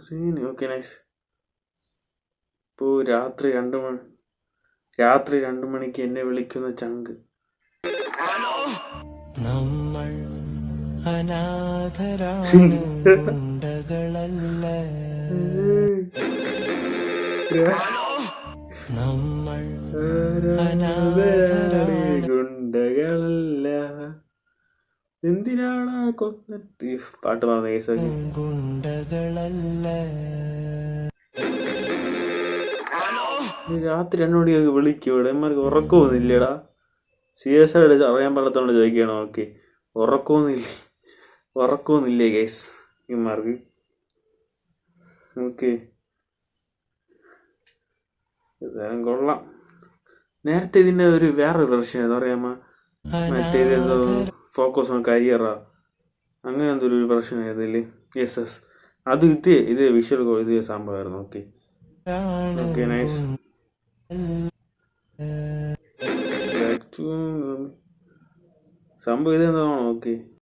Scene okay nice. ഇപ്പോൾ രാത്രി 2 മണിക്ക് എന്നെ വിളിക്കുന്ന ചങ്ക്. നമ്മൾ അനാഥരാണ്, ഗുണ്ടകളല്ല. നമ്മൾ അനാഥരാണ്, ഗുണ്ടകളല്ല. എന്തിനാണ് കൊന്നിട്ട് പാട്ട് പറഞ്ഞ കേസൊക്കെ. ഗുണ്ടകളല്ല. രാത്രി 2 മണിയൊക്കെ വിളിക്കും. ഇവിടെ എന്മാർക്ക് ഉറക്കമൊന്നുമില്ലടാ. സീരിയസ് ആയിട്ട് അറിയാൻ പാടത്തോണ്ട് ചോദിക്കണം. ഓക്കെ, ഉറക്കമൊന്നുമില്ലേ കേസ് ഇമാർക്ക്? ഓക്കെ, ഇതായാലും കൊള്ളാം. നേരത്തെ ഇതിന്റെ ഒരു വേറൊരു വെർഷൻ എന്താ പറയാ, മറ്റേതെന്തോ ഫോക്കസ് ഓൺ കരിയറാ, അങ്ങനെ എന്തോ ഒരു വെർഷൻ ആയിരുന്നില്ലേ? യെസ് യെസ്, അത് ഇത് വിഷ്വൽ ഇത് സംഭവമായിരുന്നു. Okay okay nice. സംഭവം ഇതെന്താണോ? ഓക്കെ